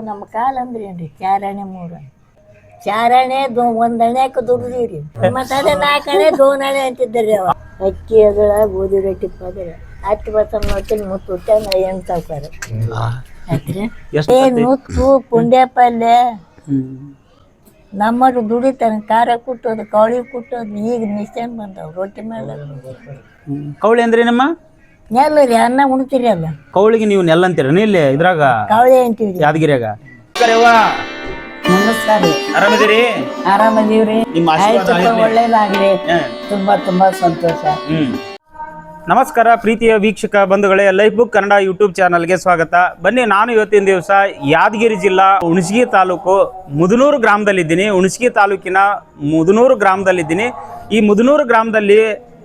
ನಮ್ಮ ಕಾಲ ಅಂದ್ರೆ ಏನ್ರಿ ಚಾರಣೆ ಮೂರ ಚಾರಣೆ ಒಂದಣೆಕ್ಕೆ ದುಡ್ದಿವ್ರಿ ಮತ್ತೆ ಅದೇ 4 ಅಣೆ 2 ಅಣೆ ಅಂತಿದ್ದರಿ ಅವ ಅಕ್ಕಿ ಅದಳ ಗೋಧಿ ರೊಟ್ಟಿ ಪದರ ಹತ್ತು ಬಸಮ್ಮ ನೋಡ್ತೀನಿ ಮುತ್ತು ಹುಟ್ಟ ಏನು ಸಾವ್ಕಾರ ಆಯ್ತ್ರಿ ನುತ್ತು ಪುಂಡ್ಯ ಪಲ್ಯ ನಮ್ಮದು ದುಡಿತಾನೆ ಖಾರ ಕುಟ್ಟೋದು ಕವಳಿ ಕುಟ್ಟೋದು ಈಗ ಮಿಷನ್ ಬಂದವು ರೊಟ್ಟಿ ಮೇಲೆ ಕವಳಿ ಅಂದ್ರೆ ನಮ್ಮ ನೆಲ್ಲ ರೀ ಅನ್ನ ಉಣ್ತೀರಿ ಅಲ್ಲ ಕವಳಿಗೆ ನೀವು ನೆಲ್ಲ ಅಂತೀರ ಇಲ್ಲಿ ಇದ್ರಾಗ ಕವಳಿ ಅಂತೀವಿ ಯಾದಗಿರಿಯಾಗ ನಮಸ್ಕಾರ ರೀ ಆರಾಮಿದ್ದೀರಿ ಆರಾಮದೀವ್ರಿ ನಿಮ್ಮ ಆಶೀರ್ವಾದ ಒಳ್ಳೇದಾಗ್ಲಿ ತುಂಬಾ ತುಂಬಾ ಸಂತೋಷ ನಮಸ್ಕಾರ ಪ್ರೀತಿಯ ವೀಕ್ಷಕ ಬಂಧುಗಳೇ ಲೈಫ್ ಬುಕ್ ಕನ್ನಡ ಯೂಟ್ಯೂಬ್ ಚಾನಲ್ಗೆ ಸ್ವಾಗತ. ಬನ್ನಿ, ನಾನು ಇವತ್ತಿನ ದಿವಸ ಯಾದಗಿರಿ ಜಿಲ್ಲಾ ಹುಣಸಗಿ ತಾಲೂಕು ಮುದನೂರು ಗ್ರಾಮದಲ್ಲಿದ್ದೀನಿ. ಹುಣಸಗಿ ತಾಲೂಕಿನ ಮುದನೂರು ಗ್ರಾಮದಲ್ಲಿದ್ದೀನಿ. ಈ ಮುದನೂರು ಗ್ರಾಮದಲ್ಲಿ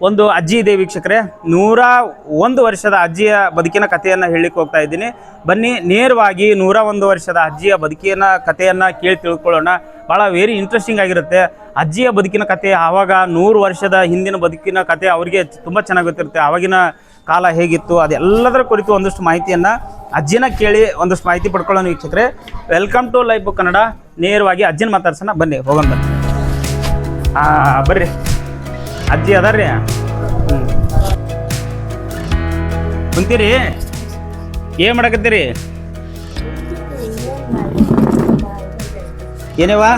ಒಂದು ಅಜ್ಜಿ ಇದೆ ವೀಕ್ಷಕರೇ. 101 ವರ್ಷದ ಅಜ್ಜಿಯ ಬದುಕಿನ ಕಥೆಯನ್ನು ಹೇಳಲಿಕ್ಕೆ ಹೋಗ್ತಾ ಇದ್ದೀನಿ. ಬನ್ನಿ, ನೇರವಾಗಿ 101 ವರ್ಷದ ಅಜ್ಜಿಯ ಬದುಕಿನ ಕಥೆಯನ್ನು ಕೇಳಿ ತಿಳ್ಕೊಳ್ಳೋಣ. ಭಾಳ ವೆರಿ ಇಂಟ್ರೆಸ್ಟಿಂಗ್ ಆಗಿರುತ್ತೆ. ಅಜ್ಜಿಯ ಬದುಕಿನ ಕಥೆ ಆವಾಗ 100 ವರ್ಷದ ಹಿಂದಿನ ಬದುಕಿನ ಕಥೆ ಅವರಿಗೆ ತುಂಬ ಚೆನ್ನಾಗಿ ಗೊತ್ತಿರುತ್ತೆ. ಆವಾಗಿನ ಕಾಲ ಹೇಗಿತ್ತು ಅದೆಲ್ಲದರ ಕುರಿತು ಒಂದಷ್ಟು ಮಾಹಿತಿಯನ್ನು ಅಜ್ಜಿನ ಕೇಳಿ ಒಂದಷ್ಟು ಮಾಹಿತಿ ಪಡ್ಕೊಳ್ಳೋಣ ವೀಕ್ಷಕರೇ. Welcome to Life Book Kannada. ನೇರವಾಗಿ ಅಜ್ಜಿನ ಮಾತಾಡ್ಸೋಣ. ಬನ್ನಿ ಹೋಗೋಣ. ಬರ್ರಿ, ಅಜ್ಜಿ ಅದಾರ್ರಿ. ಕುಂತೀರಿ? ಏನು ಮಾಡಕತ್ತೀರಿ? ಏನೇವಾ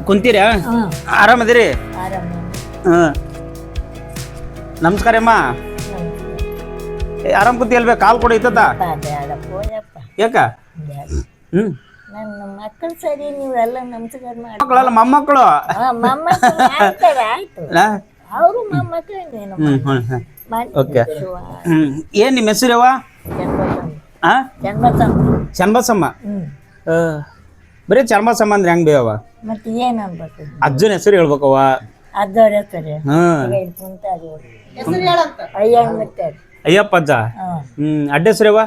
ಕುಂತೀರಾ? ಆರಾಮದಿರಿ? ನಮಸ್ಕಾರ ಅಮ್ಮ. ಆರಾಮ್ ಕುಂತಿ ಅಲ್ವೇ? ಕಾಲ್ ಕೊಡ ಇತ್ತ ಯಾಕ? ನನ್ನ ಮಕ್ಕಳು ಸರಿ, ನೀವೆಲ್ಲ ನಮಸ್ಕಾರ ಮಾಡಿ. ಮಕ್ಕಳಲ್ಲ ಮೊಮ್ಮಕ್ಕಳು. ಅವರು ಮೊಮ್ಮಕ್ಕಳು. ಓಕೆ. ಏನ್ ನಿಮ್ಮ ಹೆಸರವ? ಚನ್ನಬಸಮ್ಮ. ಬರೀ ಚನ್ನಬಸಮ್ಮ ಅಂದ್ರೆ ಹೆಂಗ್ ಬೇವ? ಮತ್ತೆ ಏನ್ ಅನ್ಬೇಕು? ಅಜ್ಜನ ಹೆಸರು ಹೇಳ್ಬೇಕವ. ಅಜ್ಜವ್ರ ಹೆಸರು ಅಯ್ಯಪ್ಪ ಅಜ್ಜ. ಅಡ್ಡ ಹೆಸರವ?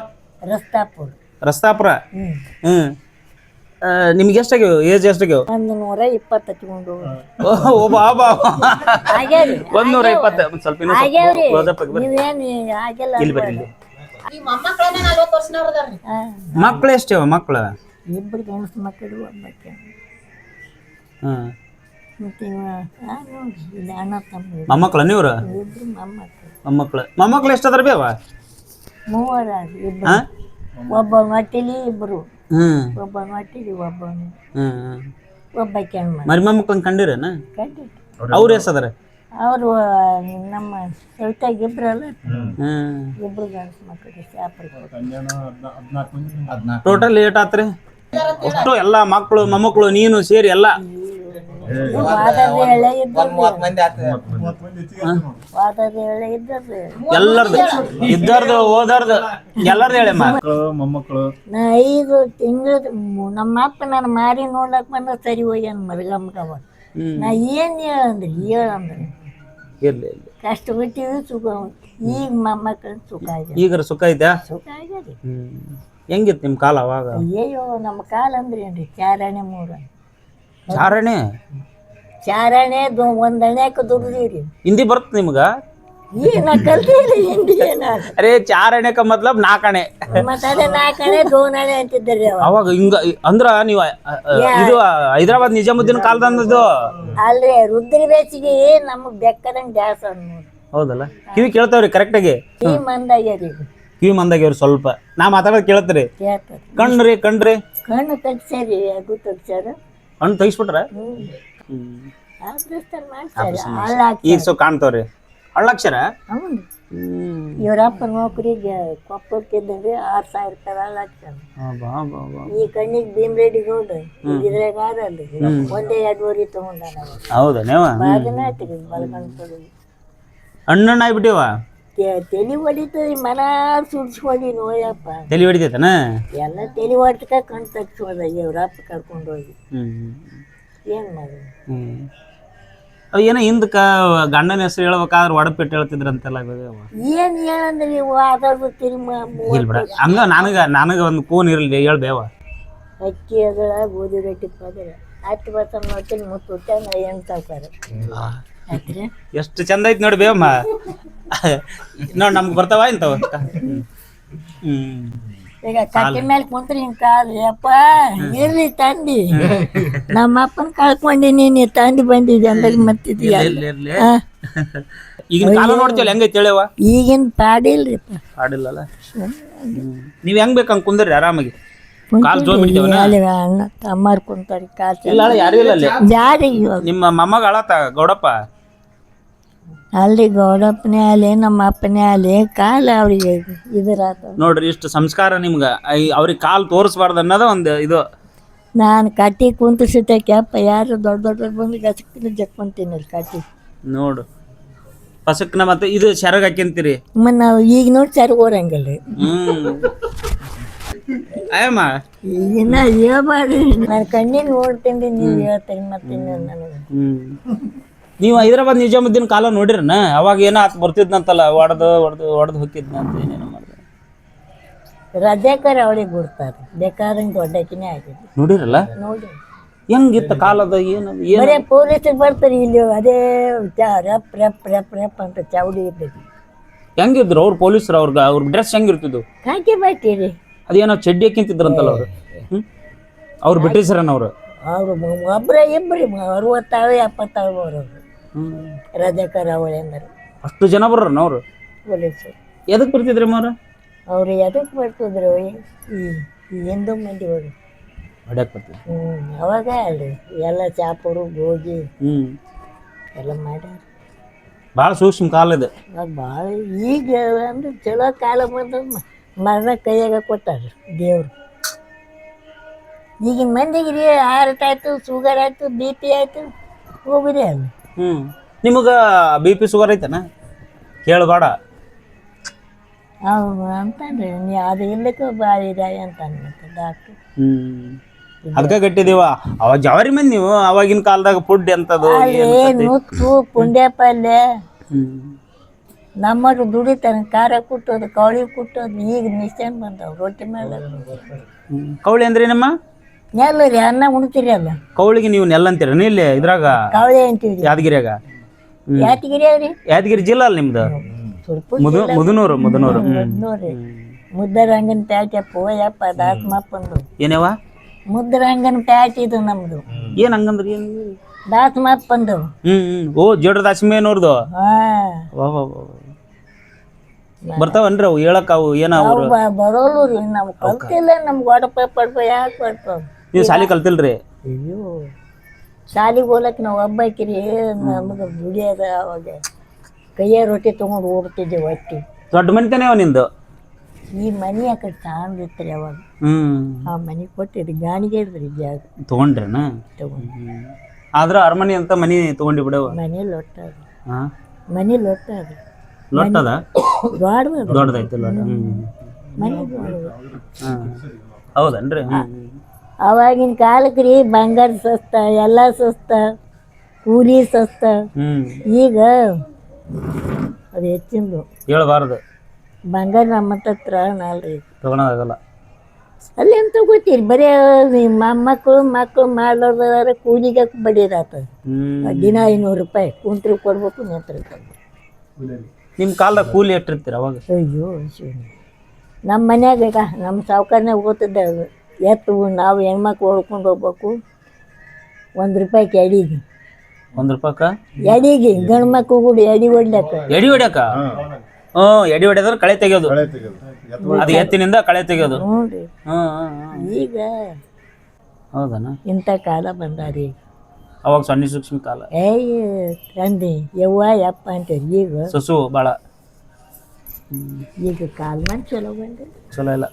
ರಸ್ತಾಪುರ. ರಸ್ತಾಪುರ. ನಿಮ್ಗೆ ಎಷ್ಟಾಗ್ಯವ? ಏಜ್ ಎಷ್ಟಾಗ್ಯವ? 120 ಹಚ್ಕೊಂಡು 120. ಸ್ವಲ್ಪ ಮಕ್ಳು ಎಷ್ಟವ? ಮಕ್ಳು ಇಬ್ಬರು ಗಂಡಸು ಮಕ್ಕಳು, ಒಬ್ಬಕ್ಕೆ ಅಣ್ಣ ತಮ್ಮ ಮೊಮ್ಮಕ್ಳ ನೀವ್ರ? ಇಬ್ರು ಮೊಮ್ಮಕ್ಳು ಎಷ್ಟದ್ರ ಬೇವ? 3 ಇಬ್ರು. ಒಬ್ಬ ಮಟ್ಟಿಲಿ ಇಬ್ರು, ಒಬ್ಬ ಮಟ್ಟಿಲಿ ಒಬ್ಬ ಕೆಣ್ಮ. ಮರಿ ಮೊಮ್ಮಕ್ಳನ್ನ ಕಂಡಿರೇನ? ಅವ್ರ ಎಷ್ಟದಾರ? ಅವರು ನಮ್ಮ ಸವಿತಾಗ ಇಬ್ರಲ್ಲ, ಇಬ್ರು ಗಂಡಸು ಮಕ್ಕಳು. ಟೋಟಲ್ ಏಟ್ ಆತ್ರಿ? ಅಷ್ಟು ಎಲ್ಲ ಮಕ್ಕಳು ಮೊಮ್ಮಕ್ಕಳು ನೀನು ಸೇರಿ ಎಲ್ಲ ಎಲ್ಲರದು ಇದ್ದಾರ್ದು ಓದಾರ್ದು ಎಲ್ಲರದು ಹೇಳಿ ಮೊಮ್ಮಕ್ಕಳು. 5 ತಿಂಗಳು ನಮ್ಮ ಅಪ್ಪ ನಾನು ಮಾರಿ ನೋಡ್ಲಕ್ ಬಂದ ಸರಿ ಹೋಗ್ಯಾನ ಮದಗಮ್ಮಗವ. ನಾ ಏನ್ ಹೇಳಂದ್ರಿ ಇರ್ಲಿ ಕಷ್ಟ ಬಿಟ್ಟಿವಿ, ಸುಖ. ಈಗ ಮೊಮ್ಮಕ್ಕಳ ಸುಖ ಆಗ್ಯದ. ಈಗ ಸುಖ ಐತೆ? ಸುಖ ಆಗ್ಯದ. ಹೆಂಗಿತ್ತು ನಿಮ್ಮ ಕಾಲ ಅವಾಗ? ಅಯ್ಯೋ, ನಮ್ಮ ಕಾಲ ಅಂದ್ರೆ ಏನ್ರಿ ಚಾರಣೆ ಮೂರ. ಚಾರಣೆ 1 ಅಣೆಕ್ಕೆ ದುಡ್ದಿವ್ರಿ. ಹಿಂದಿ ಬರುತ್ತೆ ನಿಮ್ಗ? ನಾ ಕಲ್ತೀರಿ ಹಿಂದಿ. ಅರೆ, 4 ಅಣೆ ಕ ಮತ್ಲಬ್ 4 ಅಣೆ. ಮತ್ತೆ ಅದೇ 4 ಅಣೆ 2 ಅಣೆ ಅಂತಿದ್ದರಿ ಅವಾಗ. ಹಿಂಗ ಅಂದ್ರ ನೀವು ಇದು ಹೈದರಾಬಾದ್ ನಿಜಾಮುದ್ದೀನ್ ಕಾಲದಂದದು ಅಲ್ರಿ. ರುದ್ರಿ ಬೇಸಿಗೆ ನಮಗ್ ಬೆಕ್ಕದಂಗ್ ಡ್ಯಾಸ್ ಅನ್ನೋದು. ಹೌದಲ್ಲ? ಕಿವಿ ಕೇಳ್ತಾವ್ರಿ ಕರೆಕ್ಟ್ ಆಗಿ? ಕಿವಿ ಮಂದಾಗ್ಯಾರಿ. ಕಿವಿ ಮಂದಾಗ್ಯವ್ರಿ ಸ್ವಲ್ಪ. ನಾ ಮಾತಾಡೋದು ಕೇಳತ್ರಿ? ಕೇಳ್ತದ. ಕಣ್ರಿ? ಕಣ್ಣು ತೆಗ್ಸಾರಿ, ಅದು ತೆಗ್ಸಾರ. ಕಣ್ಣು ತೆಗಿಸ್ಬಿಟ್ರ? ಈಗ ಸೊ ಕಾಣ್ತಾವ್ರಿ ಹಳ್ಳಾಕ್ಷರ. ಇವ್ರಪ್ಪ ನೌಕರಿಗೆ ಕೊಪ್ಪಕ್ಕಿದ್ದಂಗೆ 6,000 ರೂಪಾಯಿ ಹಳ್ಳಾಕ್ಷರ. ಈ ಕಣ್ಣಿಗೆ ಭೀಮರೆಡ್ಡಿ ಗೌಡ ಇದ್ರಾಗ ಆರಲ್ರಿ, 1-2 ವರಿ ತಗೊಂಡಾನ. ಹೌದಾ? ಬಾಗಿನ ಆಯ್ತು ಬಲಗಣ್ ತೊಡಗಿ ಅಣ್ಣಣ್ಣ ಆಗ್ಬಿಟ್ಟಿವ. ತಲೆ ಹೊಡಿತದ, ಮನ ಸುಡ್ಸ್ಕೊಂಡಿ ನೋಯಪ್ಪ. ತಲೆ ಹೊಡಿತೈತನ? ಎಲ್ಲ ತಲೆ ಹೊಡ್ತಕ ಕಣ್ ತಗ್ಸೋದ. ಇವ್ರಪ್ಪ ಕರ್ಕೊಂಡು ಹೋಗಿ ಏನ್ ಮಾಡಿ. ಏನೋ ಹಿಂದಕ್ಕ ಗಂಡನ ಹೆಸರು ಹೇಳ್ಬೇಕಾದ್ರೆ ಒಡಪೆಟ್ಟು ಹೇಳ್ತಿದ್ರಂತೆಲ್ಲ. ಏನ್ ಹೇಳಂದ್ರಿ ನೀವು? ಅದ್ರದ್ದು ಬಿಡ ಹಂಗ. ನನಗ ಒಂದು ಫೋನ್ ಇರ್ಲಿ ಹೇಳ್ಬೇವ. ಅಕ್ಕಿ ಅದಳ ಗೋಧಿ ರೊಟ್ಟಿ ಪದರ 10 ಬಸಮ್ಮ ನೋಡ್ತೀನಿ ಮುತ್ತು ಹುಟ್ಟ ಏನು ಸಾವ್ಕಾರ. ಎಷ್ಟು ಚಂದ ಐತಿ ನೋಡಿ ಬೇವಮ್ಮ. ನೋಡಿ ನಮ್ಗೆ ಬರ್ತಾವ ಇಂಥವ. ಈಗ ಕಟ್ಟಿ ಮೇಲೆ ಕುಂತ್ರಿ ಹಿಂಗ್ ಕಾಲು ಯಪ್ಪ ಇರ್ಲಿ ತಂದಿ ನಮ್ಮ ಅಪ್ಪನ ಕಳ್ಕೊಂಡಿನಿ ನೀ ತಂದಿ ಬಂದಿದ್ದೆ ಅಂದಾಗ ಮತ್ತಿದ್ಯಾ ಈಗಿನ ಕಾಲ ನೋಡ್ತೀವಲ್ಲ ಹೆಂಗೈತಿ ಹೇಳವ ಈಗಿನ ಪಾಡಿಲ್ರಿಪ್ಪ ಆಡಿಲ್ಲಲ್ಲ ನೀವ್ ಹೆಂಗ್ ಬೇಕಂಗ್ ಕುಂದ್ರಿ ಆರಾಮಾಗಿ ಕಾಲ್ ಜೋರ್ ಬಿಡ್ತೇವನ ಅಣ್ಣ ತಮ್ಮಾರ್ ಕುಂತಾರಿ ಕಾಲ್ ಇಲ್ಲ ಯಾರು ಇಲ್ಲ ಅಲ್ಲಿ ಜಾರಿ ಇವಾಗ ನಿಮ್ಮ ಮೊಮ್ಮಗ ಅಳತ ಗೌಡಪ್ಪ ಅಲ್ಲಿ ಗೌಡಪ್ಪನೇ ಆಲಿ ನಮ್ಮ ಅಪ್ಪನೇ ಆಲಿ ಕಾಲ ಅವ್ರಿಗೆ ಇದ್ರಾತ ನೋಡ್ರಿ ಇಷ್ಟು ಸಂಸ್ಕಾರ ನಿಮ್ಗ ಅವ್ರಿಗೆ ಕಾಲ್ ತೋರಿಸ್ಬಾರ್ದು ಅನ್ನೋದ ಒಂದು ಇದು ನಾನು ಕಟ್ಟಿ ಕುಂತಿಸಿದ್ದಕ್ಕೆಪ್ಪ ಯಾರು ದೊಡ್ಡ ದೊಡ್ಡ ಬಂದು ಗಸಕ್ಕಿನ ಜಕ್ಕೊಂತೀನಿ ಅಲ್ಲಿ ಕಟ್ಟಿ ನೋಡು ಪಸಕ್ನ ಮತ್ತೆ ಇದು ಸೆರಗ್ ಹಾಕ್ಯಂತೀರಿ ಮತ್ತೆ ನಾವು ಈಗ ನೋಡಿ ಸರಿಗೋರಂಗಲ್ರಿ ಅಯ್ಯಮ್ಮ ಈಗಿನ ಹೇಳ್ಬಾರ್ದು ನಾನು ಕಣ್ಣಿನ ನೋಡ್ತೀನಿ ನೀವು ಹೇಳ್ತೀನಿ ಮತ್ತೆ ನನಗೆ ನೀವು ಹೈದರಾಬಾದ್ ನಿಜಾಮುದ್ದೀನ್ ಕಾಲ ನೋಡಿರನ ಅವಾಗ ಏನೋ ಆತ್ ಬರ್ತಿದ್ನಂತಲ್ಲ ಹೊಡೆದು ಹೋಗಿದ್ನ ಅಂತ ಏನೇನೋ ಮಾಡಿದೆ ರಜಾಕರ್ ಅವಳಿಗೆ ಬಿಡ್ತಾರೆ ಬೇಕಾದಂಗೆ ದೊಡ್ಡಕಿನೇ ಆಗಿದ್ದು ನೋಡಿರಲ್ಲ ನೋಡಿ ಹೆಂಗಿತ್ತ ಕಾಲದ ಏನದು ಏನು ಬರೇ ಪೊಲೀಸರು ಬರ್ತಾರೆ ಇಲ್ಲಿ ಅದೇ ರಪ್ ರಪ್ ರಪ್ ರಪ್ ಅಂತ ಚಾವಡಿ ಇರ್ತೈತಿ ಹೆಂಗಿದ್ರು ಅವ್ರು ಪೊಲೀಸರು ಅವ್ರ ಡ್ರೆಸ್ ಹೆಂಗಿರ್ತಿದ್ವು ಕಾಕಿ ಬಾಯ್ತೀರಿ ಅದೇನೋ ಚಡ್ಡಿ ಹಾಕಿಂತಿದ್ರಂತಲ್ಲ ಅವರು ಅವ್ರು ಬ್ರಿಟಿಷರನ್ನ ಅವರು ಅವರು ಒಬ್ಬರೇ ಇಬ್ಬರು 60 70 ಅವರು ರಜಾಕರ್ ಅವಳಿ ಅಂದ್ರೆ ಅಷ್ಟು ಜನ ಬರ್ರನ ಅವ್ರು ಪೊಲೀಸರು ಎದಕ್ ಬರ್ತಿದ್ರಿ ಮಾರ ಅವ್ರು ಎದಕ್ಕೆ ಬರ್ತಿದ್ರು ಈ ಹಿಂದೂ ಮಂದಿ ಅವರು ಹೊಡ್ಯಾಕ್ ಬರ್ತಿದ್ರು ಅವಾಗ ಅಲ್ರಿ ಎಲ್ಲ ಚಾಪರು ಗೋಗಿ ಎಲ್ಲ ಮಾಡ್ಯಾರ ಭಾಳ ಸೂಕ್ಷ್ಮ ಕಾಲ ಇದೆ ಭಾಳ ಈಗ ಅಂದ್ರೆ ಚಲೋ ಕಾಲ ಬಂದ ಮರಣ ಕೈಯಾಗ ಕೊಟ್ಟಾರ ದೇವ್ರು ಈಗಿನ ಮಂದಿಗೆ ರೀ ಹಾರ್ಟ್ ಆಯ್ತು ಶುಗರ್ ಆಯ್ತು BP ಆಯ್ತು ಹೋಗ್ರಿ ಅಲ್ಲ ನಿಮಗ BP ಶುಗರ್ ಐತನ ಕೇಳಬೇಡ ಅಂತಂದ್ರೆ ನೀ ಅದು ಇಲ್ಲಕ್ಕೆ ಭಾರಿ ಇದಾಯ ಅಂತ ಡಾಕ್ಟ್ರು ಅದಕ್ಕೆ ಕಟ್ಟಿದೀವ ಅವಾಗ ಜವಾರಿ ಮಂದಿ ನೀವು ಅವಾಗಿನ ಕಾಲದಾಗ ಫುಡ್ ಎಂತದು ನುತ್ತು ಪುಂಡ್ಯ ಪಲ್ಯ ನಮ್ಮರು ದುಡಿತಾನೆ ಖಾರ ಕುಟ್ಟೋದು ಕವಳಿ ಕುಟ್ಟೋದು ಈಗ ಮಿಷನ್ ಬಂದವು ರೊಟ್ಟಿ ಮೇಲೆ ಕವಳಿ ಅಂದ್ರೆ ನಮ್ಮ ನೆಲ್ಲ ರೀ ಅನ್ನ ಉಣ್ತೀರಿ ಅಲ್ಲ ಕವಳಿಗೆ ನೀವು ನೆಲ್ಲ ಅಂತೀರ ಇಲ್ಲಿ ಇದ್ರಾಗ ಕವಳಿ ಅಂತೀವಿ ಯಾದಗಿರಿಯಾಗ ಯಾದಗಿರಿ ಅವ್ರಿ ಯಾದಗಿರಿ ಜಿಲ್ಲಾ ಅಲ್ಲ ನಿಮ್ದು ಮುದನೂರು ನೋಡ್ರಿ ಮುದ್ದರಂಗನ ಪ್ಯಾಟಪ್ಪ ಯಪ್ಪ ದಾಸಮಪ್ಪಂದು ಏನವ ಮುದ್ದರಂಗನ ಪ್ಯಾಟ್ ಇದು ನಮ್ದು ಏನ್ ಹಂಗಂದ್ರಿ ಏನು ದಾಸಮಪ್ಪಂದು ಓ ಜೋಡ್ರ ದಾಸಿಮೇನವ್ರದು ಹಾ ಬರ್ತಾವನ್ರಿ ಅವು ಹೇಳಕ್ ಅವು ಏನ ಅವ್ರು ಬರೋಲ್ಲ ರೀ ನಮ್ ಕಲ್ತಿಲ್ಲ ನಮ್ಗೆ ಒಡಪ ಪಡಪ ಯಾಕೆ ಬರ್ತಾವ ನೀವು ಶಾಲಿ ಕಲ್ತಿಲ್ರಿ ಅಯ್ಯೋ ಶಾಲಿಗೆ ಹೋಲಕ್ ನಾವು ಹಬ್ಬಾಕಿರಿ ನಮ್ಗೆ ದುಡಿಯೋದ ಅವಾಗ ಕೈಯ ರೊಟ್ಟಿ ತೊಗೊಂಡು ಓಡ್ತಿದ್ದೆ ಒಟ್ಟಿ ದೊಡ್ಡ ಮನಿತನೇ ಅವ ನಿಂದು ಈ ಮನೆ ಆ ಕಡೆ ಸಾಂದಿತ್ರಿ ಅವಾಗ ಆ ಮನೆ ಕೊಟ್ಟಿರಿ ಗಾಣಿಗೆ ಇದ್ರಿ ಜಾಗ ತಗೊಂಡ್ರೇನ ತಗೊಂಡು ಆದ್ರ ಅರಮನೆ ಅಂತ ಮನಿ ತಗೊಂಡಿ ಬಿಡವ ಮನೆ ಲೊಟ್ಟ ಅದು ಮನೆ ಲೊಟ್ಟ ಅದು ಲೊಟ್ಟದ ದೊಡ್ಡದು ದೊಡ್ಡದೈತಿ ಲೊಟ್ಟ ಮನೆ ದೊಡ್ಡದು ಹೌದನ್ರಿ ಅವಾಗಿನ ಕಾಲಕ್ಕೆ ರೀ ಬಂಗಾರ ಸಸ್ತ ಎಲ್ಲ ಸಸ್ತ ಕೂಲಿ ಸಸ್ತ ಈಗ ಅದು ಹೆಚ್ಚಿಂದು ಹೇಳ್ಬಾರ್ದು ಬಂಗಾರ ನಮ್ಮ ಹತ್ರ ನಾಲ್ರಿ ತಗೊಳೋದಾಗಲ್ಲ ಅಲ್ಲಿ ಏನು ತಗೋತೀರಿ ಬರೀ ಮಕ್ಕಳು ಮಾಡ್ಲಾರ್ದಾರ ಕೂಲಿಗೆ ಬಡಿದಾತ ದಿನ 500 ರೂಪಾಯಿ ಕುಂತ್ರಿ ಕೊಡ್ಬೇಕು ನಿಂತ್ರಿ ಕೊಡ್ಬೇಕು ನಿಮ್ಮ ಕಾಲದಾಗ ಕೂಲಿ ಎಷ್ಟಿರ್ತೀರ ಅವಾಗ ಅಯ್ಯೋ ನಮ್ಮ ಮನ್ಯಾಗ ಈಗ ನಮ್ಮ ಸಾವುಕಾರನಾಗ ಓದ್ತಿದ್ದೆ ಎತ್ತು ನಾವು ಹೆಣ್ಮಕ್ಳು ಹೊಡ್ಕೊಂಡು ಹೋಗ್ಬೇಕು 1 ರೂಪಾಯಿಗೆ ಎಡಿಗೆ 1 ರೂಪಾಯಿಕ ಎಡಿಗೆ ಗಂಡು ಮಕ್ಕಳು ಕೂಡ ಎಡಿ ಹೊಡ್ಲಕ್ಕ ಎಡಿ ಹೊಡ್ಯಾಕ ಎಡಿ ಹೊಡ್ಯದ್ರ ಕಳೆ ತೆಗಿಯೋದು ಅದು ಎತ್ತಿನಿಂದ ಕಳೆ ತೆಗಿಯೋದು ನೋಡ್ರಿ ಈಗ ಹೌದನ ಇಂಥ ಕಾಲ ಬಂದಾರಿ ಅವಾಗ ಸಣ್ಣ ಸೂಕ್ಷ್ಮ ಕಾಲ ತಂದೆ ಯವ್ವ ಯಪ್ಪ ಅಂತೀರಿ ಈಗ ಸೊಸು ಭಾಳ ಈಗ ಕಾಲ ಚಲೋ ಬಂದ್ರಿ ಚಲೋ ಇಲ್ಲ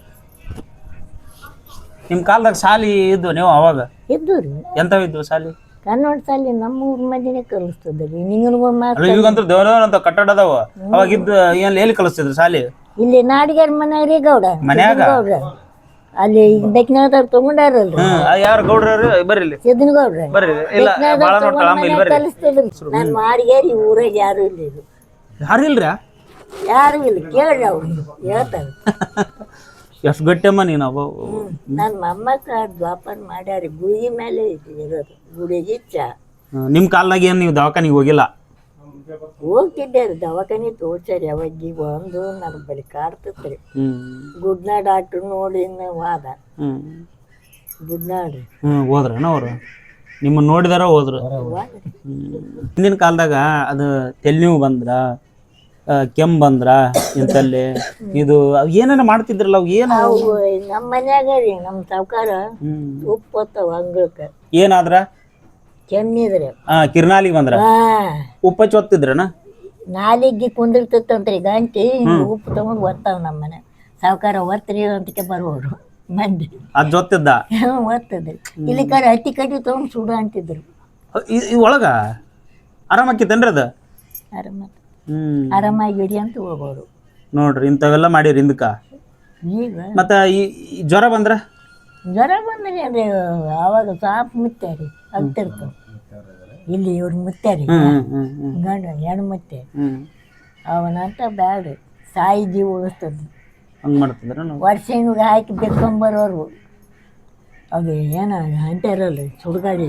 ನಿಮ್ಮ ಕಾಲದಾಗ ಶಾಲಿ ಇದ್ದು ನೀವು ಅವಾಗ ಇದ್ದು ರೀ ಎಂಥವಿದ್ವು ಶಾಲಿ ಕನ್ನಡ ಶಾಲೆ ನಮ್ಮ ಊರ ಮಂದಿನೇ ಕಲಿಸ್ತದ್ರಿ ನಿಂಗನಿಗೂ ಮಾತು ಈಗಂತೂ ದೇವರವಂತ ಕಟ್ಟಡ ಅದಾವ ಅವಾಗ ಇದ್ದು ಎಲ್ಲಿ ಕಲಿಸ್ತಿದ್ರು ಶಾಲಿ ಇಲ್ಲಿ ನಾಡಿಗಾರ ಮನ್ಯಾಗ ಗೌಡ ಮನ್ಯಾಗ ಗೌಡ್ರ ಅಲ್ಲಿ ಈಗ ಬೆಕ್ನಾಳದವ್ರು ತಗೊಂಡಾರಲ್ರಿ ಯಾರು ಗೌಡ್ರ ಬರ್ರಿ ಸಿದ್ದನ ಗೌಡ್ರ ಬರ್ರಿ ಇಲ್ಲ ಭಾಳ ನೋಡ್ತಾಳ ಇಲ್ಲಿ ಬರ್ರಿ ಕಲಿಸ್ತದ್ರಿ ನಾನು ಮಾಡಿಗೇರಿ ಊರಾಗ ಯಾರು ಇಲ್ಲ ಇದು ಯಾರು ಇಲ್ರ ಯಾರು ಇಲ್ಲ ಕೇಳ್ರಿ ಅವ್ರು ಹೇಳ್ತಾರೆ ಎಷ್ಟು ಗಟ್ಟಿಯಮ್ಮ ನೀನು ಅವ ನನ್ನ ಮೊಮ್ಮಕ್ಕ ದ್ವಾಪರ್ ಮಾಡ್ಯಾರಿ ಗುಡಿ ಮೇಲೆ ಇರೋದು ಗುಡಿಗೆ ಚಾ ನಿಮ್ಮ ಕಾಲದಾಗ ಏನು ನೀವು ದವಾಖಾನಿಗೆ ಹೋಗಿಲ್ಲ ಹೋಗ್ತಿದ್ದೆ ರೀ ದವಾಖಾನೆ ತೋರ್ಸಾರಿ ಅವಾಗ ಈಗ ಒಂದು ನನ್ನ ಬಳಿ ಕಾಡ್ತತ್ರಿ ಗುಡ್ನ ಡಾಕ್ಟ್ರು ನೋಡಿ ಇನ್ನು ವಾದ ಗುಡ್ನಾಡ್ರಿ ಹೋದ್ರನ ಅವ್ರು ನಿಮ್ಮನ್ನ ನೋಡಿದಾರ ಹೋದ್ರು. ಹಿಂದಿನ ಕಾಲದಾಗ ಅದು ತೆಲಿನೋವು ಬಂದ್ರ ಕೆಮ್ಮು ಬಂದ್ರ ಇಂತಲ್ಲಿ ಇದು ಏನೇನ ಮಾಡ್ತಿದ್ರಲ್ಲ ಅವು ಏನು ಅವು ನಮ್ಮ ಮನ್ಯಾಗ ರೀ ನಮ್ಮ ಸಾವ್ಕಾರ ಉಪ್ಪು ಹೊತ್ತಾವ ಅಂಗಳಕ್ಕೆ ಏನಾದ್ರ ಕೆಮ್ಮಿದ್ರೆ ಕಿರ್ನಾಲಿಗೆ ಬಂದ್ರ ಉಪ್ಪ ಚೊತ್ತಿದ್ರನ ನಾಲಿಗೆ ಕುಂದಿರ್ತಂತ್ರಿ ಗಂಟಿ ಉಪ್ಪು ತಗೊಂಡು ಒತ್ತಾವ ನಮ್ಮ ಮನೆ ಸಾವ್ಕಾರ ಒತ್ತರಿ ಅಂತಕ್ಕೆ ಬರೋರು ಮಂದಿ ಅದ್ ಜೊತ್ತಿದ್ದ ಒತ್ತದ್ರಿ ಇಲ್ಲಿ ಕಡೆ ಹತ್ತಿ ಕಡ್ಡಿ ತಗೊಂಡು ಸುಡ ಅಂತಿದ್ರು ಒಳಗ ಆರಾಮಾಕಿತ್ತೇನ್ರಿ ಅದ ಆರಾಮಾಗಿರಿ ಅಂತ ಹೋಗೋರು ನೋಡ್ರಿ ಇಂಥವೆಲ್ಲ ಮಾಡಿರಿ ಹಿಂದಕ್ಕ. ಈಗ ಮತ್ತ ಈ ಜ್ವರ ಬಂದ್ರ ಜ್ವರ ಬಂದ್ರಿ ಅದೇ ಅವಾಗ ಸಾಪ್ ಮುತ್ತ್ಯಾರಿ ಆಗ್ತಿರ್ತಾವ ಇಲ್ಲಿ ಇವ್ರು ಮುತ್ತ್ಯಾರಿ ಗಂಡ ಹೆಣ್ಣು ಮುತ್ತೆ ಅವನಂತ ಬ್ಯಾಡ್ರಿ ಸಾಯಿ ಜೀವ ಉಳಿಸ್ತದ ಹಂಗ್ ಮಾಡ್ತಿದ್ರ ವರ್ಷಿಗೆ ಹಾಕಿ ಬೆಕ್ಕೊಂಬರೋರು ಅದು ಏನೋ ಅಂತಾರಲ್ರಿ ಸುಡ್ಗಾಡಿ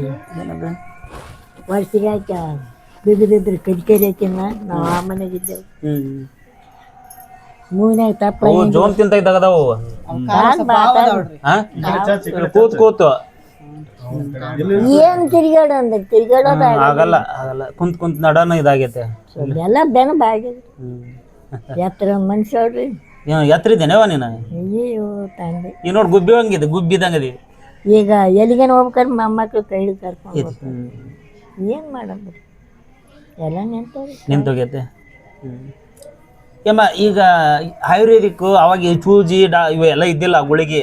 ವರ್ಷಿಗೆ ಹಾಕಿ ಬಿದ್ದಿದ್ರು ಕರಿಕರಿ ಹಾಕಿನ ನಾವು ಆ ಮನೆಗಿದ್ದೆವು ಮೂನ್ಯಾಗ ತಪ್ಪ ಜೋನ್ ತಿಂತ ಇದ್ದಾಗದಾವು ಕೂತ್ ಕೂತು ಏನ್ ತಿರ್ಗಾಡ ಅಂದ್ರೆ ತಿರ್ಗಾಡೋದ ಆಗಲ್ಲ ಆಗಲ್ಲ ಕುಂತ್ ಕುಂತ್ ನಡನ ಇದಾಗೈತೆ ಎಲ್ಲ ಬೆನ ಬಾಗ್ಯದ ಎತ್ತರ ಮನುಷ್ಯವ್ರಿ ಎತ್ತರ ಇದ್ದೇನೆವ ನೀನು ಅಯ್ಯೋ ತಂದೆ ಈ ನೋಡಿ ಗುಬ್ಬಿ ಹಂಗಿದೆ ಗುಬ್ಬಿದಂಗದಿ ಈಗ ಎಲ್ಲಿಗೇನ ಹೋಗ್ಬೇಕಾದ್ರೆ ಮೊಮ್ಮಕ್ಳು ಕೈಲಿ ಕರ್ಕೊಂಡು ಏನು ಮಾಡೋದ್ರಿ ಎಲ್ಲ ನಿಂತೋಗೈತೆ ಏಮ್ಮ ಈಗ ಆಯುರ್ವೇದಿಕ್ ಅವಾಗ ಚೂಜಿ ಇವೆಲ್ಲ ಇದ್ದಿಲ್ಲ ಗುಳಿಗೆ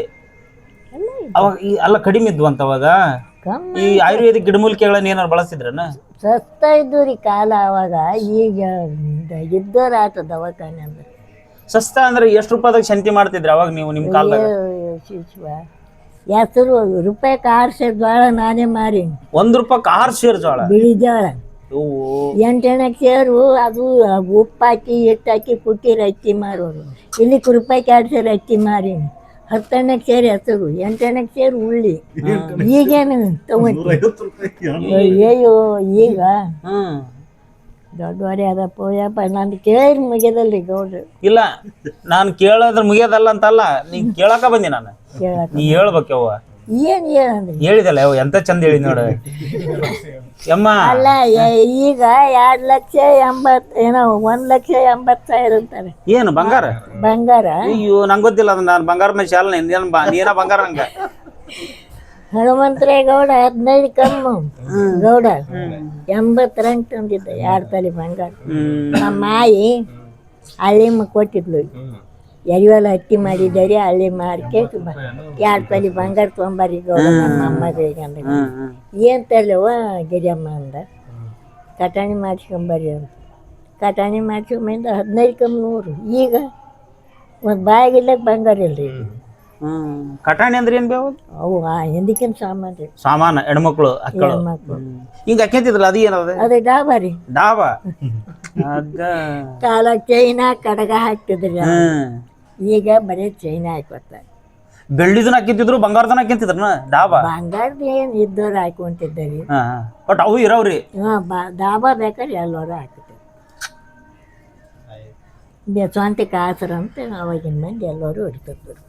ಅವಾಗ ಎಲ್ಲ ಕಡಿಮೆ ಇದ್ವು ಅಂತ ಅವಾಗ ಈ ಆಯುರ್ವೇದಿಕ್ ಗಿಡಮೂಲಿಕೆಗಳನ್ನ ಏನಾರು ಬಳಸಿದ್ರನ ಸಸ್ತ ಇದ್ದು ರೀ ಕಾಲ ಅವಾಗ ಈಗ ಇದ್ದೋರು ಆತ ದವಾಖಾನೆ ಅಂದ್ರೆ ಸಸ್ತ ಅಂದ್ರೆ ಎಷ್ಟು ರೂಪಾಯಿದಾಗ ಶಂತಿ ಮಾಡ್ತಿದ್ರಿ ಅವಾಗ ನೀವು ನಿಮ್ಮ ಕಾಲದಾಗ ಶಿವ ಹೆಸರು ರೂಪಾಯಿಗೆ 6 ಸೇರ್ ಜೋಳ ನಾನೇ ಮಾರೀನಿ ₹1 6 ಸೇರ್ ಜೋಳ ಬಿಳಿ ಜೋಳ 8 ಸೇರು ಅದು ಉಪ್ಪು ಹಾಕಿ ಹಿಟ್ಟು ಕುಟ್ಟಿರ ಅಕ್ಕಿ ಮಾರೋರು ಇಲ್ಲಿ ರೂಪಾಯಿಗೆ 2 ಸೇರು ಅಕ್ಕಿ ಮಾರೀನಿ 10 ಸೇರು ಹೆಸರು 8 ಸೇರು ಉಳ್ಳಿ ಈಗೇನು ತಗೊಂಡು ಅಯ್ಯೋ ಈಗ ದೊಡ್ಡವರೇ ಅದಪ್ಪ ಯಪ್ಪ ನಾನು ಕೇಳಿ ಮುಗಿಯದಲ್ರಿ ಗೌಡ್ರು ಇಲ್ಲ ನಾನು ಕೇಳೋದ್ರ ಮುಗಿಯೋದಲ್ಲ ಅಂತಲ್ಲ ನೀ ಕೇಳಕ ಬಂದಿ ನಾನು ನೀ ಹೇಳ್ಬೇಕವ್ವ ಏನ್ ಹೇಳಂದ್ರಿ ಹೇಳಿದಲ್ಲ ಯಾವ ಎಂತ ಚಂದ ಹೇಳಿ ನೋಡ ಯಮ್ಮ ಅಲ್ಲ ಈಗ 2,80,000 ಏನೋ 1,80,000 ಅಂತಾರೆ ಏನು ಬಂಗಾರ ಬಂಗಾರ ಅಯ್ಯೋ ನಂಗೆ ಗೊತ್ತಿಲ್ಲ ಅದು ನಾನು ಬಂಗಾರ ಮನುಷ್ಯ ಅಲ್ಲ ನೀನ ಬಂಗಾರ ನಂಗೆ ಹನುಮಂತರೇ ಗೌಡ 15 ಕಮ್ಮು ಗೌಡ 80 ರಂಗ್ ತಂದಿದ್ದ 2 ತೊಲೆ ಬಂಗಾರ ನಮ್ಮ ಮಾಯಿ ಹಳ್ಳಿಮ್ಮ ಕೊಟ್ಟಿದ್ಲು ಎರಿವಲ್ಲ ಹತ್ತಿ ಮಾಡಿದ್ದಾರೆ ಹಳ್ಳಿ ಮಾರ್ಕೆ 2 ತೊಲೆ ಬಂಗಾರ ತೊಗೊಂಬರಿ ಗೌಡ ನಮ್ಮ ಅಮ್ಮಗಳಿಗೆ ಅಂದ ಏನು ತರ್ಲವ ಗಿರಿಯಮ್ಮ ಅಂದ ಕಟಾಣಿ ಮಾಡಿಸ್ಕೊಂಬರಿ ಅಂತ ಕಟಾಣಿ ಮಾಡಿಸ್ಕೊಂಬಂದ 15 ಕಮ್ಮು 100 ಈಗ ಒಂದು ಬಾಯಿಗಿಲ್ಲಕ್ಕೆ ಬಂಗಾರ ಇಲ್ರಿ ಕಟಾಣಿ ಅಂದ್ರೆ ಏನ್ ಬೇವು ಅವು ಹಿಂದಕ್ಕಿನ ಸಾಮಾನು ಸಾಮಾನ ಹೆಣ್ಮಕ್ಳು ಅಕ್ಕಳು ಹಿಂಗ ಅಕ್ಕಂತಿದ್ರಲ್ಲ ಅದು ಏನದ ಅದೇ ಡಾಬಾ ರೀ ಡಾಬಾ ಕಾಲ ಚೈನಾ ಕಡಗ ಹಾಕ್ತಿದ್ರಿ ಈಗ ಬರೀ ಚೈನಾ ಹಾಕೊತಾರೆ ಬೆಳ್ಳಿದನ ಹಾಕಿತಿದ್ರು ಬಂಗಾರದನ ಹಾಕಿಂತಿದ್ರನ ಡಾಬಾ ಬಂಗಾರದ ಏನು ಇದ್ದವ್ರು ಹಾಕೊಂತಿದ್ದರಿ ಬಟ್ ಅವು ಇರವ್ರಿ ಡಾಬಾ ಬೇಕಾದ್ರೆ ಎಲ್ಲರೂ ಹಾಕ್ತಿದ್ರು ಸ್ವಂತ ಕಾಸರ ಅಂತ ಅವಾಗಿನ ಮಂದಿ ಎಲ್ಲರೂ ಹೊಡಿತಿದ್ರು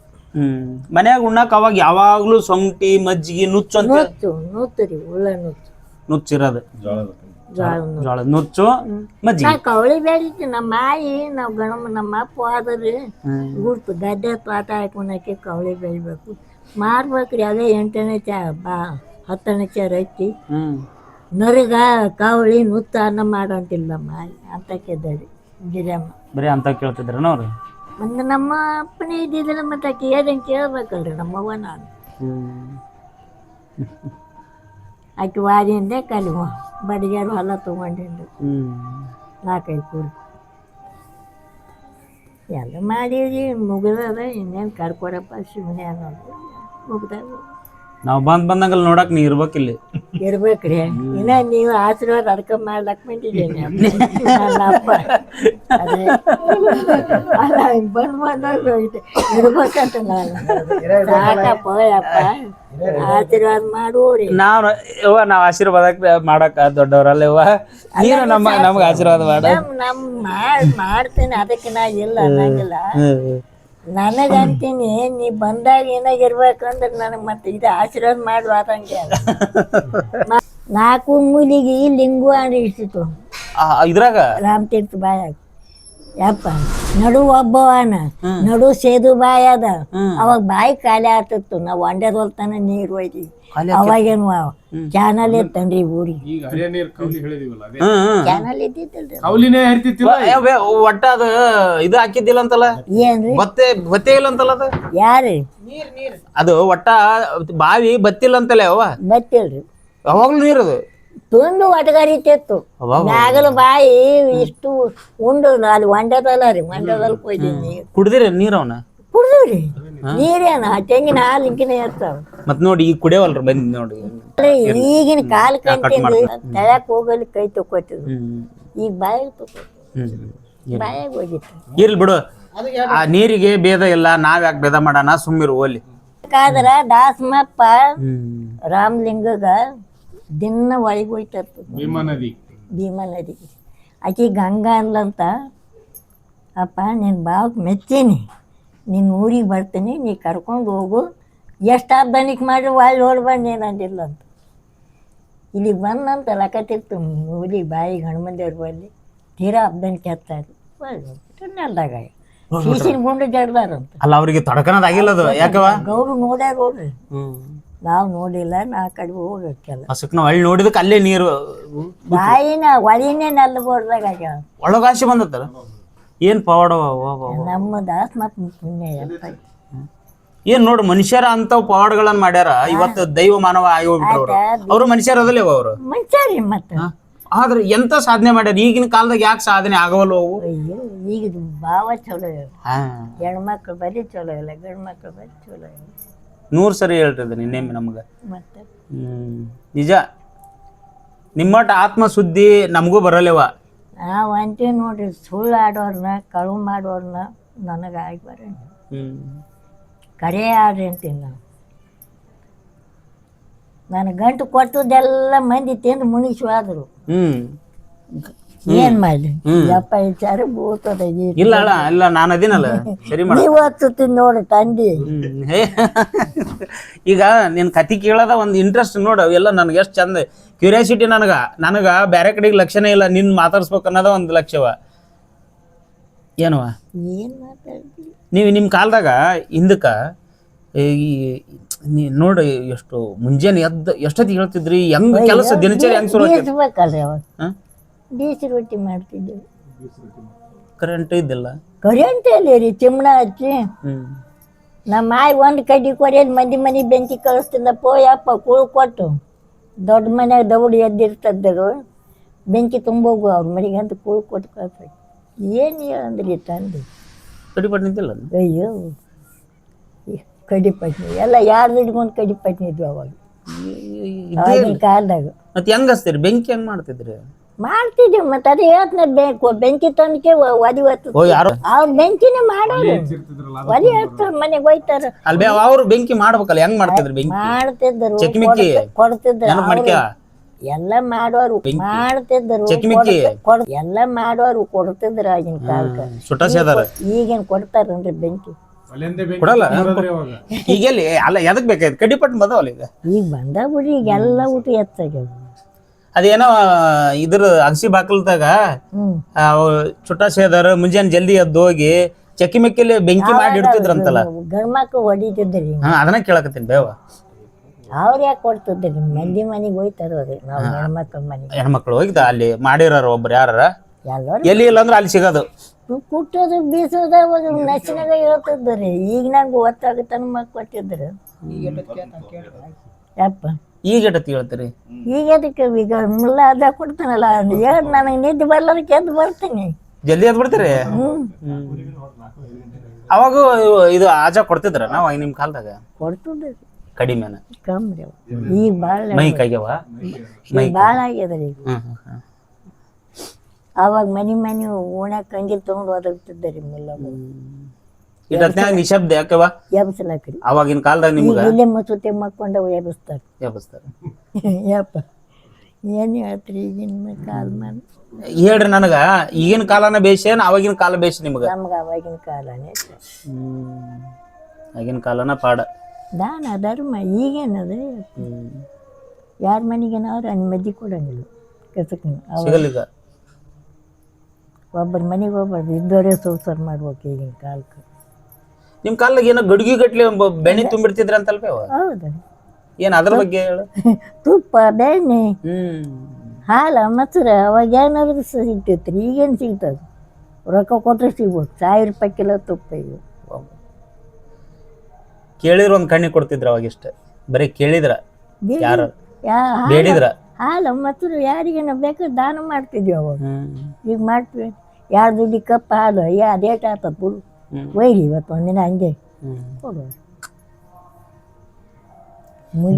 ಮನ್ಯಾಗ ಉಣ್ಣಾಕ ಅವಾಗ ಯಾವಾಗ್ಲೂ ಸೊಂಟಿ ಮಜ್ಜಿಗೆ ನುಚ್ಚು ಅಂತ ನುಚ್ಚು ರೀ ಉಳ್ಳ ನುಚ್ಚಿರೋದು ಜೋಳ ನುಚ್ಚು ಮಜ್ಜಿಗೆ ಕವಳಿ ಬೆಳಿತಿ ನಮ್ಮ ಮಾಯಿ ನಾವು ನಮ್ಮ ಅಪ್ಪ ಹೋದ್ರಿ ಗುರ್ತು ಗದ್ದೆ ತೋಟ ಹಾಕೊಂಡಾಕಿ ಕವಳಿ ಬೆಳಿಬೇಕು ಮಾರ್ಬೇಕ್ರಿ ಅದೇ 8ನೇ ಚಾ 10ನೇ ಚೇರ್ ಹಚ್ಚಿ ನರಗ ಕವಳಿ ನುಚ್ಚ ಅನ್ನ ಮಾಡೋಂತಿಲ್ಲ ನಮ್ಮ ಮಾಯಿ ಅಂತ ಕೇಳ್ದರಿ ಗಿರಮ್ಮ ಬರೀ ಅಂತ ಕೇಳ್ತಿದ್ರನ ಅವ್ರು ಒಂದು ನಮ್ಮ ಅಪ್ಪನೇ ಇದ್ದಿದ್ದಿಲ್ಲ ಮತ್ತೆ ಆಕೆ ಏನೇನು ಕೇಳ್ಬೇಕಲ್ರಿ ನಮ್ಮವ್ವ ನಾನು ಆಕೆ ವಾರಿಯಿಂದ ಕಲಿ ಬಡಿಗೆರು ಹೊಲ ತೊಗೊಂಡಿದ್ದು 4-5 ಕೂಡಿ ಎಲ್ಲ ಮಾಡೀವಿ ಮುಗಿದದ ಇನ್ನೇನು ಕರ್ಕೊಡಪ್ಪ ಶಿವನೇ ಅನ್ನೋದು ಮುಗ್ದಾಗ ನಾವು ಬಂದಂಗಲ್ಲಿ ನೋಡಕ್ ನೀ ಇರ್ಬೇಕಿಲ್ಲಿ. ಇರ್ಬೇಕ್ರಿ. ಇನ್ನ ನೀವು ಆಶೀರ್ವಾದ ಅಡ್ಕ ಮಾಡ್ಲಕ್ ಬಂದಿದ್ದೀನಿ ನನ್ನ ಅಪ್ಪ. ಅದೇ ಅಲ್ಲ ಬಂದಾಗ ಇರ್ಬೇಕಂತ ನಾನು ಸಾಕಪ್ಪ ಯಪ್ಪ ಆಶೀರ್ವಾದ ಮಾಡೋರಿ. ನಾವ್ ಆಶೀರ್ವಾದ ಮಾಡಕ್ ದೊಡ್ಡವ್ರಲ್ಲ ಇವ, ನೀನು ನಮ್ಗೆ ಆಶೀರ್ವಾದ ಮಾಡ. ಮಾಡ್ತೇನೆ, ಅದಕ್ಕೆ ನಾ ಇಲ್ಲ ಅನ್ನಂಗಿಲ್ಲ. ನನಗಂತೀನಿ ನೀ ಬಂದಾಗ ಏನಾಗಿರ್ಬೇಕಂದ್ರೆ ನನಗೆ ಮತ್ತೆ ಇದು ಆಶೀರ್ವಾದ ಮಾಡುವ ಅದಂಗೆ. 4 ಮೂಲಿಗೆ ಲಿಂಗು ಇರ್ತಿತ್ತು ಇದ್ರಾಗ ರಾಮತೀರ್ಥ ಬಾಯಾಗ. ಯಪ್ಪ ನಡು ಒಬ್ಬವನ ನಡು ಸೇದು ಬಾಯಿ ಅದ. ಅವಾಗ ಬಾಯಿ ಖಾಲಿ ಆಗ್ತಿತ್ತು. ನಾವು ಒಂಡೆದೊಲ್ತಾನ ನೀರು ಒಯ್ದೀವಿ. ಅವಾಗೇನು ಚಾನಲ್ ಇತ್ತನ್ರಿ ಊರಿಗೆ. ಚಾನಲ್ ಇದ್ದಿತ್ತಲ್ರಿ. ಒಟ್ಟ ಅದು ಇದು ಹಾಕಿದ್ದಿಲ್ಲ ಅಂತಲ್ಲ, ಏನ್ರಿ ಬತ್ತೆ ಇಲ್ಲ ಅಂತಲ್ಲ ಅದು. ಯಾರು ಅದು ಒಟ್ಟ ಬಾವಿ ಬತ್ತಿಲ್ಲ ಅಂತಲ್ಲ ಅವ. ಬತ್ತಿಲ್ರಿ, ಅವಾಗ್ಲೂ ನೀರದು ತುಂಬ ಒಟಗಾರಿತಿತ್ತು. ಮ್ಯಾಗಲ ಬಾಯಿ ಇಷ್ಟು ಉಂಡು ಅಲ್ಲಿ ಒಂಡೆದಲ್ಲ ರೀ, ಮಂಡ್ಯದಲ್ಲಿ ಕೊಯ್ದೀವಿ ನೀರು. ಕುಡ್ದಿರ ನೀರ್ ಅವನ ಕುಡ್ದೀವ್ರಿ. ನೀರೇನ ತೆಂಗಿನ ಹಾಲು ಇಂಕಿನ ಇರ್ತಾವ. ಮತ್ ನೋಡಿ ಈಗ ಕುಡಿಯವಲ್ರಿ ಬಂದ್ ನೋಡಿ. ಈಗಿನ ಕಾಲ ಕಂಟಿಂದ ತಳಕ್ ಹೋಗಲಿ ಕೈ ತಕೋತಿದ್ವಿ. ಈಗ ಬಾಯಿಗೆ ತಕೋತೀವಿ, ಬಾಯಾಗ ಹೋಗಿತ್ತು. ಇರ್ಲಿ ಬಿಡು, ಆ ನೀರಿಗೆ ಭೇದ ಇಲ್ಲ, ನಾವ್ ಯಾಕೆ ಭೇದ ಮಾಡೋಣ, ಸುಮ್ಮಿರು ಓಲಿ. ಬೇಕಾದ್ರ ದಾಸಮಪ್ಪ ರಾಮಲಿಂಗಗ ದಿನ ಒಳಗೆ ಹೋಯ್ತಿರ್ತದ ಭೀಮಾ ನದಿಗೆ. ಆಕಿ ಗಂಗಾ ಅನ್ಲಂತ, ಅಪ್ಪ ನಿನ್ನ ಬಾವಕ್ಕೆ ಮೆಚ್ಚೀನಿ, ನಿನ್ನ ಊರಿಗೆ ಬರ್ತೀನಿ, ನೀ ಕರ್ಕೊಂಡು ಹೋಗು, ಎಷ್ಟು ಅರ್ಧನಿಕ್ ಮಾಡಿ ಒಳ್ಳೆ ಓಡ್ ಬಂದು ಏನಂದಿಲ್ಲ ಅಂತ. ಇಲ್ಲಿಗೆ ಬಂದಂತ ಲಕತಿರ್ತು ಊರಿಗೆ ಬಾಯಿಗೆ ಹನುಮಂದೇವ್ರ ಬಲ್ಲಿ ತೀರಾ ಅರ್ಧನಿಕ್ ಹತ್ತಾರೆ. ಒಳ್ಳೆ ಹೋಗ್ಬಿಟ್ಟು ನೆಲ್ದಾಗ ಸೀಸಿನ ಗುಂಡು ಜಡ್ದಾರಂತ. ಅಲ್ಲ ಅವ್ರಿಗೆ ತಡ್ಕನದಾಗಿಲ್ಲ ಅದು, ಯಾಕವ ಗೌರು ನೋಡ್ಯಾರ ಹೋಗ್ರಿ, ನಾವು ನೋಡಿಲ್ಲ. ನಾ ಕಡೆ ಹೋಗಕ್ಕೆಲ್ಲ ಹಸಕ್ ನಾವು ಅಲ್ಲಿ ನೋಡಿದಕ್ಕೆ ಅಲ್ಲೇ ನೀರು ಬಾಯಿನ ಒಳಿನೇ ನಲ್ಲಬೋರ್ದಾಗ ಆಗ್ಯಾವ. ಒಳಗಾಸಿ ಬಂದತ್ತಲ್ಲ ಏನ್ ಪವಾಡ. ನಮ್ಮ ದಾಸಮಪ್ಪ ಪುಣ್ಯ ಯಪ್ಪ. ಏನ್ ನೋಡು, ಮನುಷ್ಯರ ಅಂತವ್ ಪವಾಡಗಳನ್ನ ಮಾಡ್ಯಾರ. ಇವತ್ತು ದೈವ ಮಾನವ ಆಗಿ ಹೋಗ್ಬಿಟ್ರು ಅವ್ರು. ಮನುಷ್ಯರ ಅದಲ್ಲ ಅವರು ಮನುಷ್ಯರಿ ಮತ್ತೆ. ಆದ್ರೆ ಎಂತ ಸಾಧನೆ ಮಾಡ್ಯಾರ. ಈಗಿನ ಕಾಲದಾಗ ಯಾಕೆ ಸಾಧನೆ ಆಗವಲ್ಲ ಅವು? ಅಯ್ಯೋ ಈಗ ಭಾವ ಚಲೋ ಇಲ್ಲ. ಹೆಣ್ಮಕ್ಳು ಬರೀ ಚಲೋ ಇಲ್ಲ, ಗಂಡು ಮಕ್ಳು ಬರೀ ಚಲೋ ಇಲ್ಲ. 100 ಸರಿ ಹೇಳ್ತಿದ್ದೆ ನಿನ್ನೆ ನಮ್ಗ. ಮತ್ತೆ ನಿಜ, ನಿಮ್ಮಟ ಆತ್ಮ ಸುದ್ದಿ ನಮಗೂ ಬರಲ್ಲವ. ನಾವು ಅಂತೀವಿ ನೋಡ್ರಿ, ಸುಳ್ಳು ಆಡೋರ್ನ ಕಳು ಮಾಡೋರ್ನ ನನಗೆ ಆಗಿ ಬರ ಕರೆ ಆಡ್ರಿ ಅಂತೀನಿ ನಾನು. ನಾನು ಗಂಟು ಕೊಟ್ಟದೆಲ್ಲ ಮಂದಿ ತಿಂದು ಮುನಿಸುವಾದ್ರು ಏನ್ ಮಾಡ್ಲಿ ಯಪ್ಪ, ವಿಚಾರ ಬೂತದ. ಇಲ್ಲ ಇಲ್ಲ, ನಾನು ಅದೀನಲ್ಲ ಸರಿ ಮಾಡ. ನೀವು ಹಚ್ಚುತ್ತೀನಿ ನೋಡಿ ತಂದಿ. ಈಗ ನಿನ್ ಕತಿ ಕೇಳದ ಒಂದು ಇಂಟ್ರೆಸ್ಟ್ ನೋಡು, ಅವೆಲ್ಲ ನನಗೆ ಎಷ್ಟು ಚಂದ ಕ್ಯೂರಿಯಾಸಿಟಿ. ನನಗ ಬೇರೆ ಕಡೆಗೆ ಲಕ್ಷ್ಯನೇ ಇಲ್ಲ, ನಿನ್ ಮಾತಾಡ್ಸ್ಬೇಕು ಅನ್ನೋದ ಒಂದು ಲಕ್ಷ್ಯವ. ಏನವ ಏನ್ ಮಾತಾಡ್ತೀವಿ ನೀವು ನಿಮ್ಮ ಕಾಲದಾಗ ಹಿಂದಕ್ಕ ನೋಡಿ, ಎಷ್ಟು ಮುಂಜಾನೆ ಎಷ್ಟೊತ್ತಿಗೆ ಹೇಳ್ತಿದ್ರಿ, ಹೆಂಗ್ ಕೆಲಸ ದಿನಚರಿ ಹೆಂಗ್ ಶುರು ಬೇಕಲ್ರಿ. ಅವಾಗ ಬೀಸಿ ರೊಟ್ಟಿ ಮಾಡ್ತಿದ್ದೆವು. ಕರೆಂಟ್ ಇದ್ದಿಲ್ಲ, ಕರೆಂಟ್ ಎಲ್ಲಿ ರೀ, ಚಿಮ್ಣ ಹಚ್ಚಿ ನಮ್ಮ ಮಾಯಿ ಒಂದು ಕಡ್ಡಿ ಕೊರಿಯಲ್ಲಿ ಮನೆ ಬೆಂಕಿ ಕಳಿಸ್ತಿದ್ದಪ್ಪ. ಯಪ್ಪ ಕೂಳು ಕೊಟ್ಟು ದೊಡ್ಡ ಮನ್ಯಾಗ ದೌಡಿ ಎದ್ದಿರ್ತದ್ರು, ಬೆಂಕಿ ತುಂಬೋಗು ಅವ್ರ ಮನೆಗೆ ಅಂತ ಕೂಳು ಕೊಟ್ಟು ಕಳ್ಸಕ್ಕೆ. ಏನು ಅಂದ್ರಿ ತಂದು ಕಡಿಪಟ್ಟು ನಿಂತಿಲ್ಲ. ಅಯ್ಯೋ ಕಡಿಪಟ್ನಿ ಎಲ್ಲ ಯಾರು ಹಿಡ್ಕೊಂಡು ಕಡಿಪಟ್ನಿ ಇದ್ವು ಅವಾಗ ಆಗಿನ ಕಾಲದಾಗ. ಮತ್ತೆ ಹೆಂಗ್ ಹಚ್ತೀರಿ ಬೆಂಕಿ, ಹೆಂಗ್ ಮಾಡ್ತಿದ್ರಿ? ಮಾಡ್ತಿದ್ದೀವಿ ಮತ್ತೆ ಅದೇ ಹೇಳ್ತಾನೆ, ಬೆಂಕಿ ತನಕ ಒದಿ ಹೊತ್ತು ಅವ್ರ ಬೆಂಕಿನೇ ಮಾಡೋದು. ಒದಿ ಹಚ್ತಾರ ಮನೆಗೆ ಹೋಯ್ತಾರ. ಅಲ್ಬೇ ಅವ್ರು ಬೆಂಕಿ ಮಾಡ್ಬೇಕಲ್ಲ, ಹೆಂಗ್ ಮಾಡ್ತಿದ್ರಿ ಬೆಂಕಿ? ಮಾಡ್ತಿದ್ರು, ಕೊಡ್ತಿದ್ರು. ಎಲ್ಲ ಮಾಡೋರು ಮಾಡ್ತಿದ್ರು, ಎಲ್ಲ ಮಾಡೋರು ಕೊಡ್ತಿದ್ರು ಆಗಿನ ಕಾಲಕ್ಕೆ. ಸುಟ್ಟ ಸೇದಾರ ಈಗೇನ್ ಕೊಡ್ತಾರನ್ರಿ ಬೆಂಕಿ? ಕೊಡಲ್ಲ. ಈಗೆಲ್ಲಿ ಅಲ್ಲ, ಎದಕ್ ಬೇಕಾಯ್ತು ಕಡಿಪಟ್ಟು ಬಂದವಲ್ಲ ಈಗ. ಈಗ ಬಂದ ಬಿಡ್ರಿ, ಈಗ ಎಲ್ಲ ಊಟ ಹೆಚ್ಚಾಗ್ಯಾವ. ಅದೇನೋ ಇದ್ರ ಅಗಸಿ ಬಾಕಲ್ದಾಗ ಚುಟ್ಟ ಸೇದಾರ ಮುಂಜಾನೆ ಜಲ್ದಿ ಎದ್ದು ಹೋಗಿ ಚಕ್ಕಿ ಮೆಕ್ಕಿಲಿ ಬೆಂಕಿ ಮಾಡಿ ಇಡ್ತಿದ್ರಂತಲ್ಲ, ಗಂಡ್ಮಕ್ಳು ಹೊಡಿತಿದ್ರಿ. ಅದನ್ನ ಕೇಳಕತ್ತೀನಿ ಬೇವ. ಅವ್ರ ಯಾಕೆ ಕೊಡ್ತಿದ್ರಿ? ಮಂದಿ ಮನೆಗೆ ಹೋಯ್ತಾರ್ರಿ, ನಾವು ಹೆಣ್ಮಕ್ಳ ಮನೆಗೆ. ಹೆಣ್ಮಕ್ಳು ಹೋಗಿದ್ದ ಅಲ್ಲಿ ಮಾಡಿರಾರ ಒಬ್ರು ಯಾರ ಎಲ್ಲರೂ ಎಲ್ಲಿ ಇಲ್ಲ ಅಂದ್ರೆ ಅಲ್ಲಿ ಸಿಗೋದು. ಕುಟ್ಟೋದು ಬೀಸೋದ ನಸಿನಾಗ ಹೇಳ್ತಿದ್ರಿ. ಈಗ ನಂಗೆ ಗೊತ್ತಾಗುತ್ತಾನ ಮಕ್ಳು ಕೊಟ್ಟಿದ್ರು. ಯಪ್ಪ ಈಗ ಎಟ್ಟತ್ತಿ ಹೇಳ್ತೀರಿ? ಈಗ ಅದಕ್ಕೆ ಈಗ ಮುಲ್ಲ ಅದ ಕೊಡ್ತಾನಲ್ಲ, ಹೇಳಿ ನನಗೆ ನಿದ್ದೆ ಬರ್ಲಾರಕ್ಕೆ ಎದ್ದು ಬರ್ತೀನಿ. ಜಲ್ದಿ ಎದ್ದು ಬಿಡ್ತೀರಿ? ಅವಾಗ ಇದು ಆಜ ಕೊಡ್ತಿದ್ರ ನಾವು ನಿಮ್ ಕಾಲದಾಗ? ಕೊಡ್ತಿದ್ರಿ. ಕಡಿಮೆನ ಕಮ್ಮಿ ರೀ ಅವ. ಈಗ ಭಾಳ ಮೈ ಕೈಗ್ಯಾವ ಭಾಳ ಆಗ್ಯದ ರೀ ಈಗ. ಹ್ಮ್. ಅವಾಗ ಮನೆ ಓಣ್ಯಾಗ ಕಂಗಿ ತೊಗೊಂಡು ಓದಾಗ್ತಿದ್ದ ರೀ ಮುಲ್ಲಗ ಇಟ್ಟತ್ನ್ಯಾಗ ನಿಶಬ್ದ ಯಾಕವ ಎಬ್ಸಲಾಕ್ರಿ. ಅವಾಗಿನ ಕಾಲದಾಗ ಈಗ ನಿಮ್ಗ ಇಲ್ಲೇ ಮಸೂತಿ ಮಕ್ಕೊಂಡ ಎಬ್ಸ್ತಾರೆ. ಎಬ್ಬಿಸ್ತಾರ. ಯಪ್ಪ ಏನು ಹೇಳ್ತೀರಿ ಈಗಿನ ಕಾಲ ಮೇಲೆ. ಹೇಳ್ರಿ ನನಗ ಈಗಿನ ಕಾಲನ ಬೇಷೇನ್ ಅವಾಗಿನ ಕಾಲ ಬೇಷ ನಿಮ್ಗ? ನಮ್ಗೆ ಅವಾಗಿನ ಕಾಲನೇ ಆಗಿನ ಕಾಲನ ಪಾಡ. ದಾನ ಧರ್ಮ ಈಗೇನದ ಯಾರ ಮನೆಗೇನಾದ್ರು ಅನುಮತಿ ಕೊಡಂಗಿಲ್ಲ ಕೆಸಕ್ಕೆ. ಸಿಗಲ್ಲೀಗ. ಒಬ್ಬರ ಮನೆಗೆ ಒಬ್ಬರು ಇದ್ದವರೇ ಸಂಸಾರ ಮಾಡ್ಬೇಕು ಈಗಿನ ಕಾಲಕ್ಕೆ. ನಿಮ್ ಕಾಲದಾಗ ಏನೋ ಗಡ್ಗಿ ಗಟ್ಲೆ ಬೆಣ್ಣೆ ತುಂಬಿಡ್ತಿದ್ರ ಅಂತಲ್ವೇ ಅವ? ಹೌದು. ಏನ್ ಅದ್ರ ಬಗ್ಗೆ ಹೇಳು. ತುಪ್ಪ ಬೆಣ್ಣೆ ಹಾಲು ಮೊಸರು ಅವಾಗ ಏನಾದ್ರು ಸಿಗ್ತೈತ್ರಿ. ಈಗೇನು ಸಿಗ್ತದೆ? ರೊಕ್ಕ ಕೊಟ್ಟರೆ ಸಿಗ್ಬೋದು. 1000 ರೂಪಾಯಿ ಕಿಲೋ ತುಪ್ಪ ಈಗ. ಕೇಳಿದ್ರ ಒಂದ್ ಕಣ್ಣಿ ಕೊಡ್ತಿದ್ರ ಅವಾಗ ಇಷ್ಟ. ಬರೀ ಕೇಳಿದ್ರ ಯಾರ ಬೇಡಿದ್ರ ಹಾಲು ಮೊಸರು ಯಾರಿಗೇನ ಬೇಕು ದಾನ ಮಾಡ್ತಿದ್ವಿ ಅವಾಗ. ಈಗ ಮಾಡ್ತೀವಿ 2 ದುಡ್ಡಿ ಕಪ್ ಹಾಲು ಅದೇಟ್ ಆತದ ಫುಲ್ ಒಯ್ರಿ ಇವತ್ತು ಒಂದಿನ ಹಂಗೆ ಕೊಡುವ.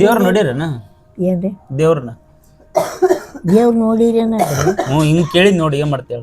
ದೇವ್ರ ನೋಡಿರನ? ಏನ್ರಿ ದೇವ್ರನ್ನ ದೇವ್ರು ನೋಡಿರೇನ? ಹಿಂಗ್ ಕೇಳಿದ್ ನೋಡಿ ಏನ್ ಮಾಡ್ತೇಳ?